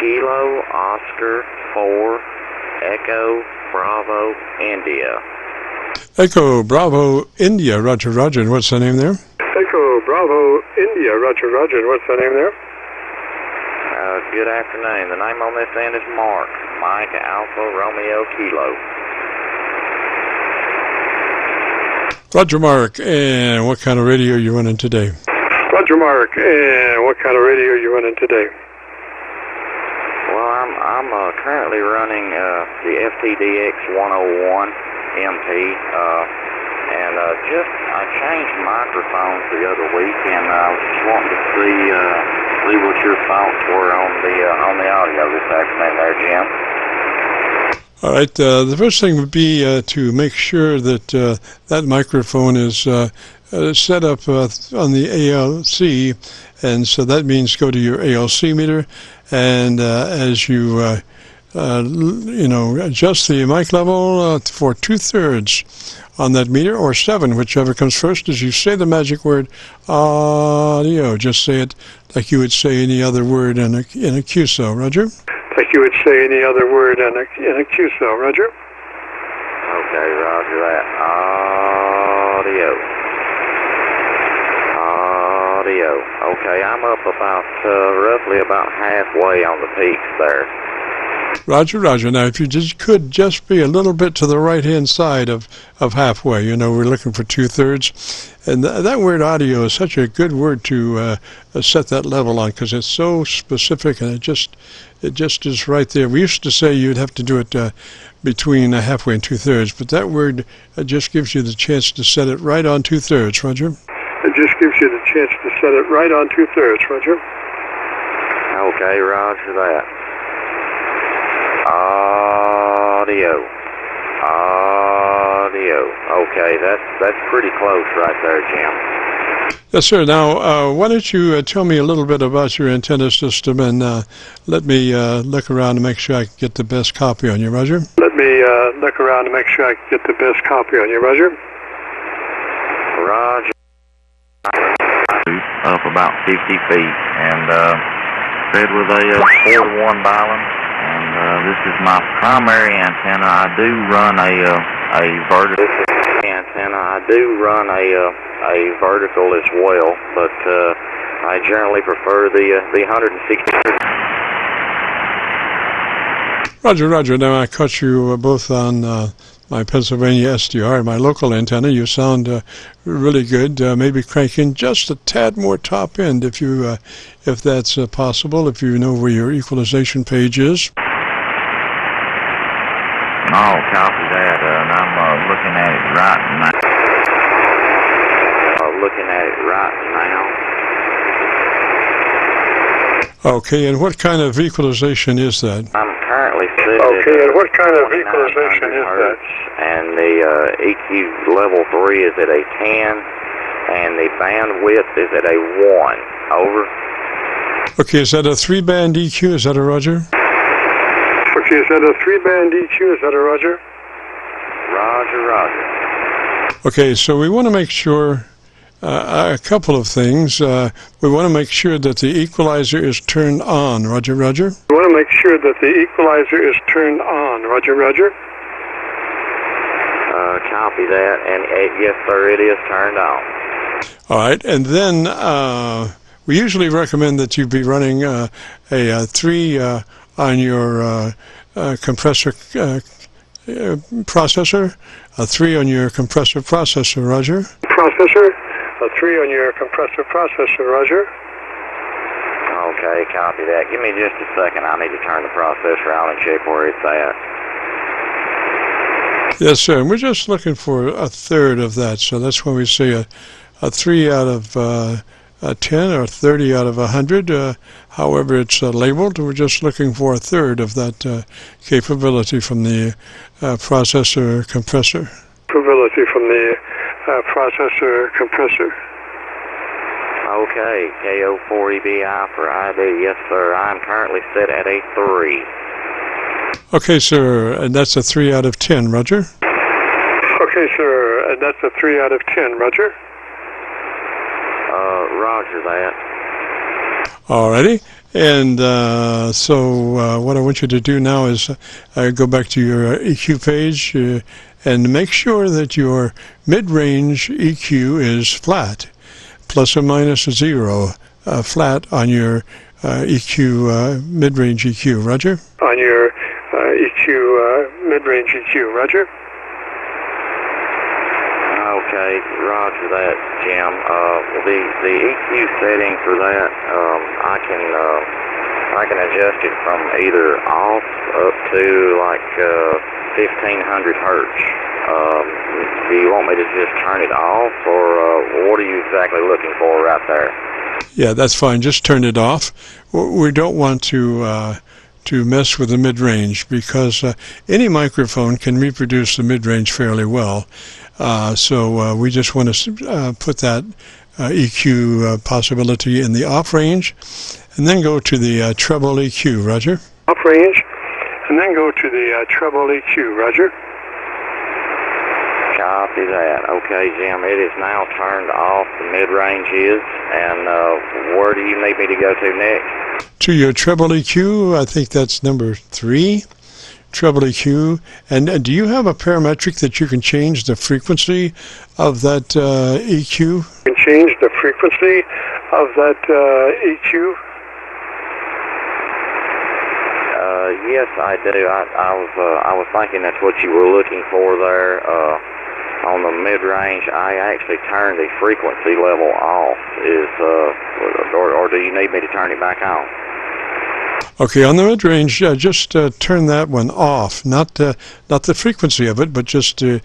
Kilo Oscar 4 Echo Bravo India. Echo Bravo India, Roger, Roger. And what's the name there? Echo Bravo India, Roger, Roger. And what's the name there? Good afternoon. The name on this end is Mark. Mike Alpha Romeo Kilo. Roger, Mark. And what kind of radio are you running today? Roger, Mark. And what kind of radio are you running today? Well, I'm currently running the FTDX-10 MT, and I changed microphones the other week, and I was just wanting to see what your thoughts were on the audio this afternoon there, Jim. All right. The first thing would be to make sure that that microphone is set up on the ALC, and so that means go to your ALC meter, and as you adjust the mic level for 2/3 on that meter, or 7, whichever comes first. As you say the magic word audio, just say it like you would say any other word in a Qso, Roger? Like you would say any other word in a Qso, Roger? Okay, Roger that. Audio. Okay, I'm up about roughly about halfway on the peaks there. Roger, Roger. Now, if you could just be a little bit to the right-hand side of halfway, we're looking for 2/3. And that word audio is such a good word to set that level on, because it's so specific, and it just is right there. We used to say you'd have to do it between halfway and 2/3, but that word just gives you the chance to set it right on 2/3, Roger. It just gives you the chance to set it right on 2/3, Roger. Okay, Roger that. Audio. Okay, that's pretty close right there, Jim. Yes, sir. Now, why don't you tell me a little bit about your antenna system, and let me look around to make sure I can get the best copy on you, Roger? Let me look around to make sure I can get the best copy on you, Roger? Roger. Up about 50 feet, and fed with a 4-to-1 dialing. And this is my primary antenna. I do run a vertical antenna. I do run a vertical as well, but I generally prefer the 160. Roger, Roger. Now I caught you both on my Pennsylvania SDR and my local antenna. You sound really good. Maybe crank in just a tad more top end if that's possible, if you know where your equalization page is. Oh, copy that. And I'm looking at it right now. Okay, and what kind of equalization is that? I'm currently sitting Okay, and what kind of equalization is that? And the EQ level 3 is at a 10, and the bandwidth is at a 1. Over. Okay, is that a 3-band EQ? Is that a Roger? Okay, is that a 3-band EQ? Is that a Roger? Roger. Okay, so we want to make sure a couple of things. We want to make sure that the equalizer is turned on. Roger, Roger. We want to make sure that the equalizer is turned on. Roger, Roger. Copy that, and yes, sir, it is turned on. All right, and then we usually recommend that you be running a 3 on your compressor processor, a 3 on your compressor processor, Roger. Processor, a 3 on your compressor processor, Roger. Okay, copy that. Give me just a second. I need to turn the processor on and check where it's at. Yes, sir. And we're just looking for a third of that, so that's when we say a 3 out of 10 or 30 out of 100. However it's labeled, we're just looking for a third of that capability from the processor compressor. Capability from the processor compressor. Okay, Qso-Vlog for ID. Yes, sir. I'm currently set at a 3. Okay, sir, and that's a 3 out of 10, Roger. Okay, sir, and that's a 3 out of 10, Roger. Roger that. Alrighty, And so what I want you to do now is go back to your EQ page and make sure that your mid-range EQ is flat, plus or minus 0, flat on your EQ, mid-range EQ. Roger? On your EQ, mid-range EQ. Roger? Okay, roger that, Jim. The EQ setting for that, I can adjust it from either off up to like 1500 hertz. Do you want me to just turn it off, or what are you exactly looking for right there? Yeah, that's fine. Just turn it off. We don't want to mess with the mid-range, because any microphone can reproduce the mid-range fairly well. So we just want to put that EQ possibility in the off range, and then go to the treble EQ. Roger? Off range, and then go to the treble EQ. Roger? Copy that. Okay, Jim, it is now turned off. The mid-range is, and where do you need me to go to next? To your treble EQ, I think that's number 3, treble EQ. And do you have a parametric that you can change the frequency of that EQ? You can change the frequency of that EQ? Yes, I do. I was thinking that's what you were looking for there. On the mid-range, I actually turned the frequency level off. Or do you need me to turn it back on? Okay, on the mid-range, just turn that one off. Not the frequency of it, but just the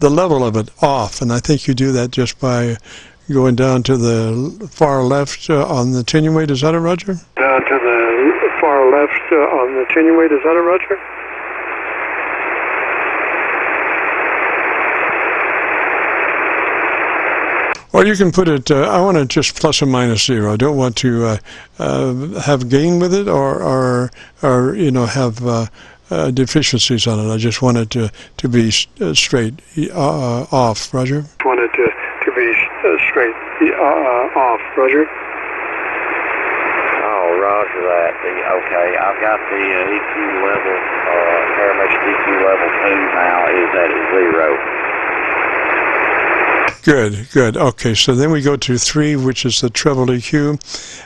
level of it off. And I think you do that just by going down to the far left on the attenuate. Is that it, Roger? Down to the far left on the attenuate. Is that it, Roger? Or you can put it, I want it just plus or minus 0. I don't want to have gain with it or have deficiencies on it. I just want it to be straight off. Roger? Want it to be straight off. Roger? Oh, roger that. Okay, I've got the EQ level, parametric EQ level 2 now is at 0. Good. Okay, so then we go to 3, which is the treble EQ,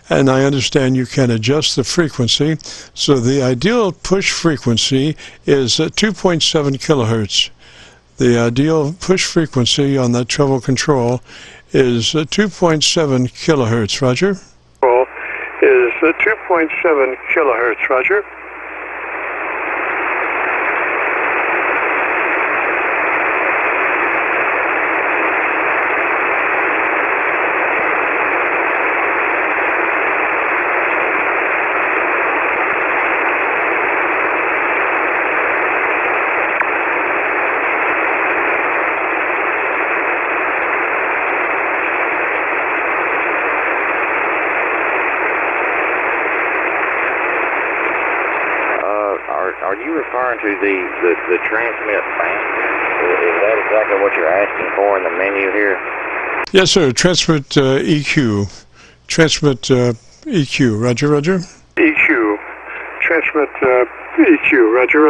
and I understand you can adjust the frequency. So the ideal push frequency is 2.7 kilohertz. The ideal push frequency on that treble control is 2.7 kilohertz. Roger? Is 2.7 kilohertz. Roger? Are you referring to the transmit band? Is that exactly what you're asking for in the menu here? Yes, sir. Transmit EQ. Transmit EQ. Roger? EQ. Transmit EQ. Roger?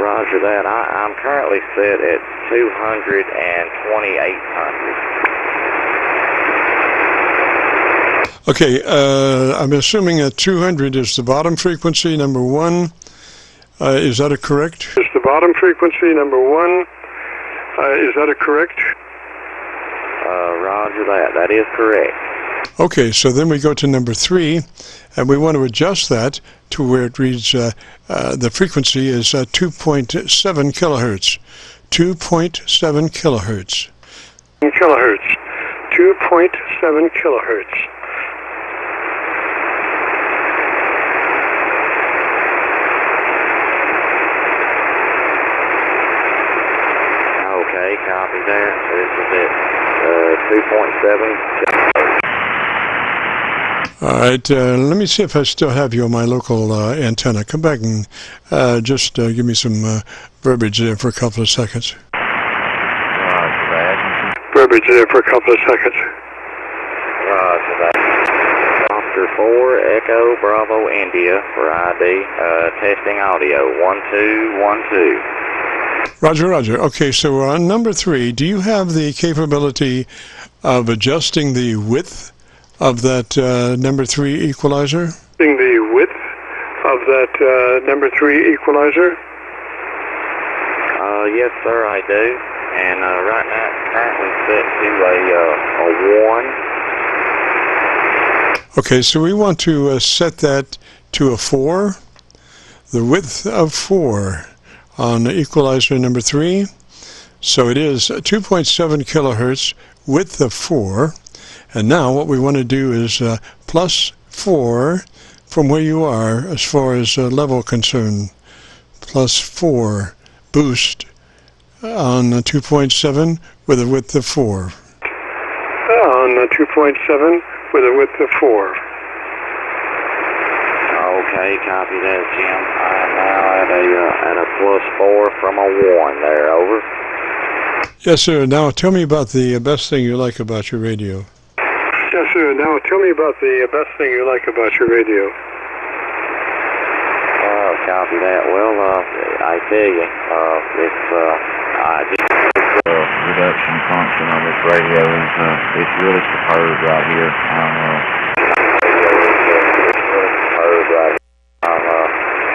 Roger that. I'm currently set at 200 and 2800. Okay, I'm assuming that 200 is the bottom frequency, number 1. Is that correct? Is the bottom frequency number 1? Is that correct? Roger that. That is correct. Okay, so then we go to number 3, and we want to adjust that to where it reads the frequency is 2.7 kilohertz. 2.7 kilohertz. Kilohertz. 2.7 kilohertz. Okay, copy there. This is it. 2.7. All right, let me see if I still have you on my local antenna. Come back and just give me some verbiage there for a couple of seconds. Verbiage there for a couple of seconds. Roger that. Oscar 4, Echo, Bravo, India for ID. Testing audio. 1, 2, 1, 2. Roger, roger. Okay, so we're on number 3. Do you have the capability of adjusting the width of that number 3 equalizer? The width of that number 3 equalizer? Yes, sir, I do. And right now it's currently set to a 1. Okay, so we want to set that to a 4. The width of 4 on equalizer number 3. So it is 2.7 kilohertz, width of 4. And now what we want to do is plus 4 from where you are as far as level concerned. Plus 4 boost on 2.7 with a width of 4. On 2.7 with a width of 4. Okay, copy that, Jim. I'm now at a plus 4 from a 1 there, over. Yes, sir. Now tell me about the best thing you like about your radio. Yes, sir. Now tell me about the best thing you like about your radio. Copy that. Well, I tell you, reduction function of this radio is it's really superb right here.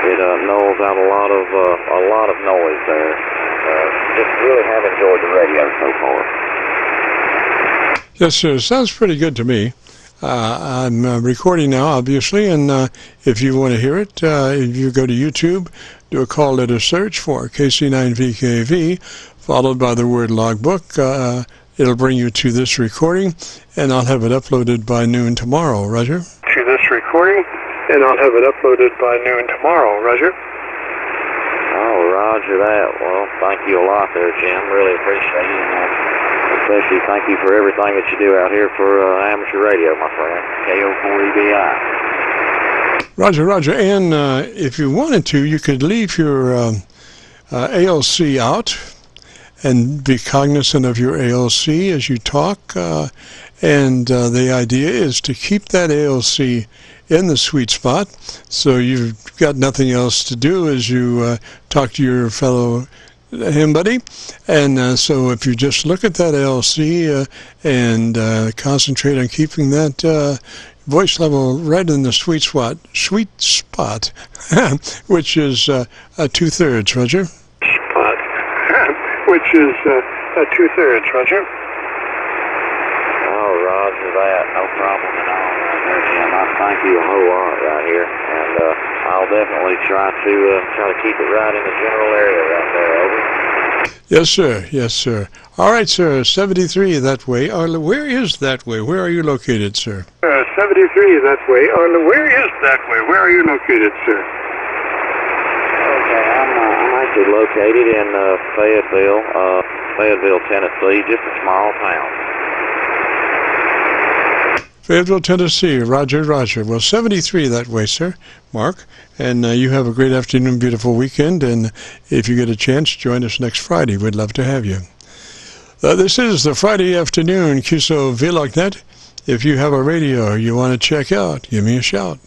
It nulls out a lot of noise there. Just really have enjoyed the radio so far. Yes, sir. Sounds pretty good to me. I'm recording now, obviously, and if you want to hear it, if you go to YouTube, do a call letter search for KC9VKV, followed by the word logbook. It'll bring you to this recording, and I'll have it uploaded by noon tomorrow. Roger? To this recording, and I'll have it uploaded by noon tomorrow. Roger? Oh, roger that. Well, thank you a lot there, Jim. Really appreciate it. And especially thank you for everything that you do out here for amateur radio, my friend. Qso-Vlog. Roger, roger. And if you wanted to, you could leave your ALC out and be cognizant of your ALC as you talk. And the idea is to keep that ALC in the sweet spot, so you've got nothing else to do as you talk to your fellow him buddy. And so if you just look at that ALC and concentrate on keeping that voice level right in the sweet spot, which is 2/3, Roger. Spot, which is 2/3, Roger. Oh, roger that. No problem at all right there, Jim. I thank you a whole lot right here, and I'll definitely try to keep it right in the general area right there, over. Yes, sir. Yes, sir. All right, sir. 73 that way. Where is that way? Where are you located, sir? 73 that way. Where is that way? Where are you located, sir? Okay, I'm actually located in Fayetteville, Tennessee, just a small town. Fayetteville, Tennessee. Roger, roger. Well, 73 that way, sir. Mark. And you have a great afternoon, beautiful weekend. And if you get a chance, join us next Friday. We'd love to have you. This is the Friday afternoon Qso-Vlog net. If you have a radio you want to check out, give me a shout.